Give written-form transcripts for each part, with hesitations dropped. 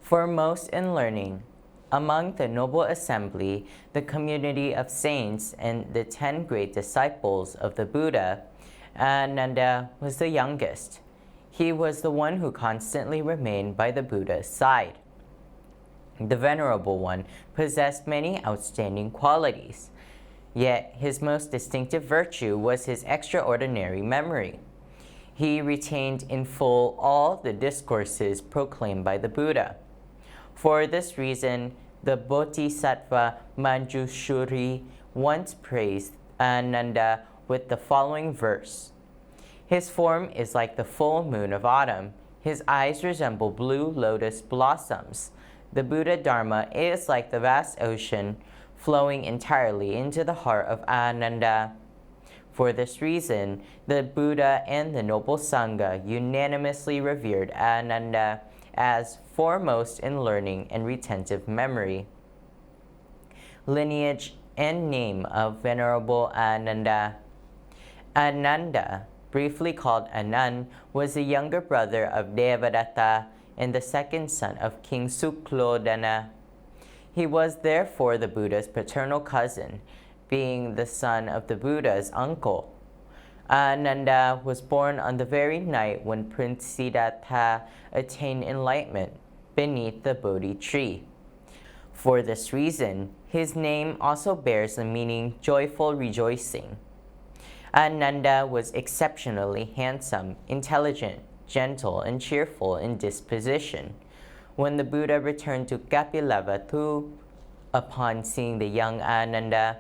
Foremost in learning, among the noble assembly, the community of saints, and the 10 great disciples of the Buddha, Nanda was the youngest. He was the one who constantly remained by the Buddha's side. The Venerable One possessed many outstanding qualities, yet his most distinctive virtue was his extraordinary memory. He retained in full all the discourses proclaimed by the Buddha. For this reason, the Bodhisattva Manjushri once praised Ananda with the following verse. His form is like the full moon of autumn. His eyes resemble blue lotus blossoms. The Buddha Dharma is like the vast ocean flowing entirely into the heart of Ananda. For this reason, the Buddha and the noble Sangha unanimously revered Ananda as foremost in learning and retentive memory. Lineage and name of Venerable Ananda. Ananda, briefly called Anand, was the younger brother of Devadatta and the second son of King Suklodana. He was therefore the Buddha's paternal cousin, being the son of the Buddha's uncle. Ananda was born on the very night when Prince Siddhartha attained enlightenment beneath the Bodhi tree. For this reason, his name also bears the meaning joyful rejoicing. Ananda was exceptionally handsome, intelligent, gentle, and cheerful in disposition. When the Buddha returned to Kapilavatthu, upon seeing the young Ananda,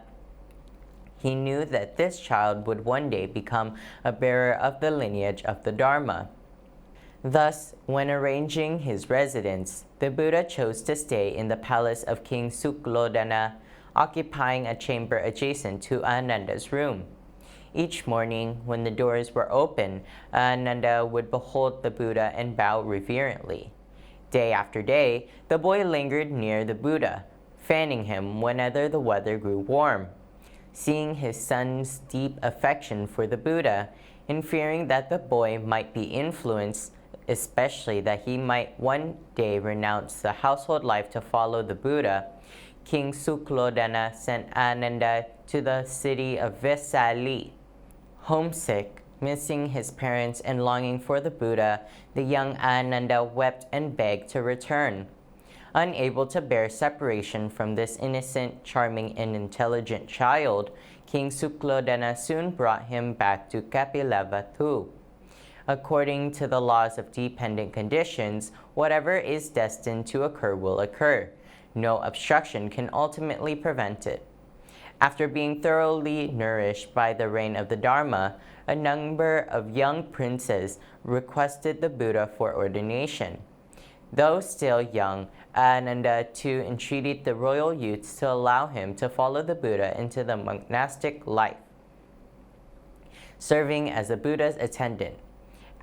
he knew that this child would one day become a bearer of the lineage of the Dharma. Thus, when arranging his residence, the Buddha chose to stay in the palace of King Suklodana, occupying a chamber adjacent to Ananda's room. Each morning, when the doors were open, Ananda would behold the Buddha and bow reverently. Day after day, the boy lingered near the Buddha, fanning him whenever the weather grew warm. Seeing his son's deep affection for the Buddha, and fearing that the boy might be influenced, especially that he might one day renounce the household life to follow the Buddha, King Suklodana sent Ananda to the city of Vesali. Homesick, missing his parents and longing for the Buddha, the young Ananda wept and begged to return. Unable to bear separation from this innocent, charming, and intelligent child, King Suklodana soon brought him back to Kapilavatthu. According to the laws of dependent conditions, whatever is destined to occur will occur. No obstruction can ultimately prevent it. After being thoroughly nourished by the reign of the Dharma, a number of young princes requested the Buddha for ordination. Though still young, Ananda too entreated the royal youths to allow him to follow the Buddha into the monastic life, serving as the Buddha's attendant.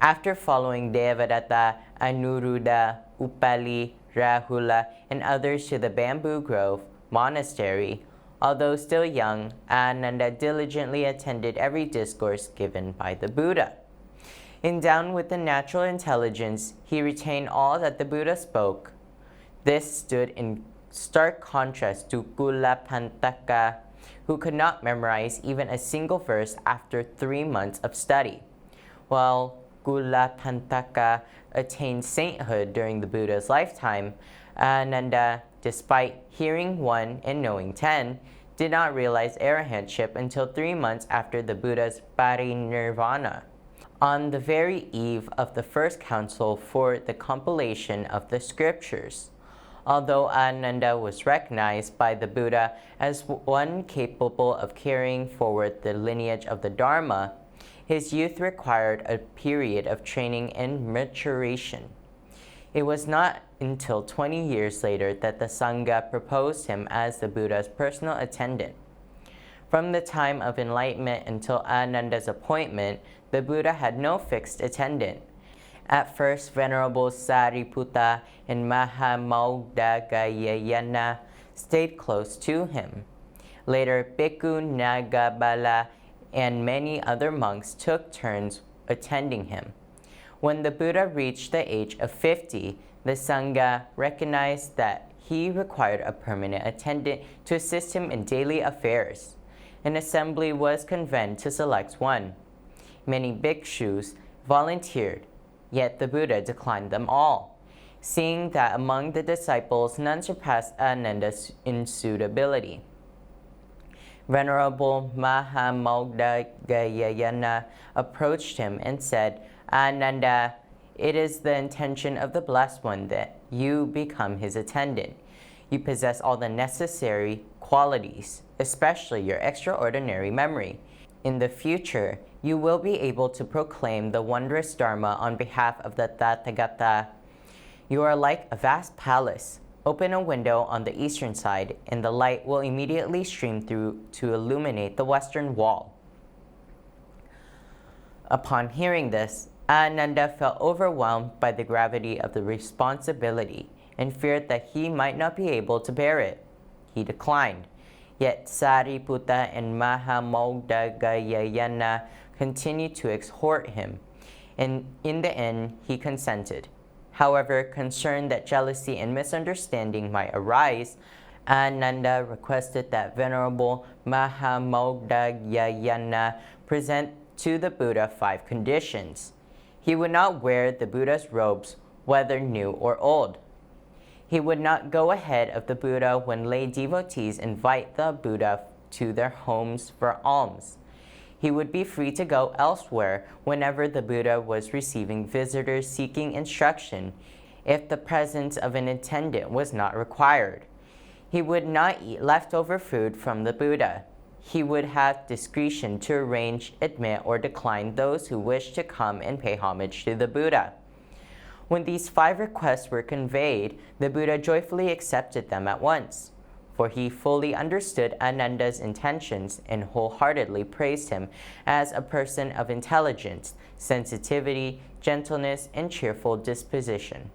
After following Devadatta, Anuruddha, Upali, Rahula, and others to the Bamboo Grove monastery, although still young, Ananda diligently attended every discourse given by the Buddha. Endowed with the natural intelligence, he retained all that the Buddha spoke. This stood in stark contrast to Kulapantaka, who could not memorize even a single verse after 3 months of study. While Kulapantaka attained sainthood during the Buddha's lifetime, Ananda, despite hearing 1 and knowing 10, did not realize arahantship until 3 months after the Buddha's parinirvana. On the very eve of the first council for the compilation of the scriptures, although Ananda was recognized by the Buddha as one capable of carrying forward the lineage of the Dharma, his youth required a period of training and maturation. It was not until 20 years later that the Sangha proposed him as the Buddha's personal attendant. From the time of enlightenment until Ananda's appointment, the Buddha had no fixed attendant. At first, Venerable Sariputta and Mahamauddagayana stayed close to him. Later, Bhikkhu Nagabala and many other monks took turns attending him. When the Buddha reached the age of 50, the Sangha recognized that he required a permanent attendant to assist him in daily affairs. An assembly was convened to select one. Many bhikshus volunteered, yet the Buddha declined them all, seeing that among the disciples none surpassed Ananda in suitability. Venerable Mahamogdagayana approached him and said, Ananda, it is the intention of the Blessed One that you become his attendant. You possess all the necessary qualities, especially your extraordinary memory. In the future, you will be able to proclaim the wondrous Dharma on behalf of the Tathagata. You are like a vast palace. Open a window on the eastern side, and the light will immediately stream through to illuminate the western wall. Upon hearing this, Ananda felt overwhelmed by the gravity of the responsibility and feared that he might not be able to bear it. He declined. Yet Sariputta and Mahamogdagayana continued to exhort him, and in the end he consented. However, concerned that jealousy and misunderstanding might arise, Ananda requested that Venerable Mahamogdagayana present to the Buddha 5 conditions. He would not wear the Buddha's robes, whether new or old. He would not go ahead of the Buddha when lay devotees invite the Buddha to their homes for alms. He would be free to go elsewhere whenever the Buddha was receiving visitors seeking instruction, if the presence of an attendant was not required. He would not eat leftover food from the Buddha. He would have discretion to arrange, admit, or decline those who wished to come and pay homage to the Buddha. When these 5 requests were conveyed, the Buddha joyfully accepted them at once, for he fully understood Ananda's intentions and wholeheartedly praised him as a person of intelligence, sensitivity, gentleness, and cheerful disposition.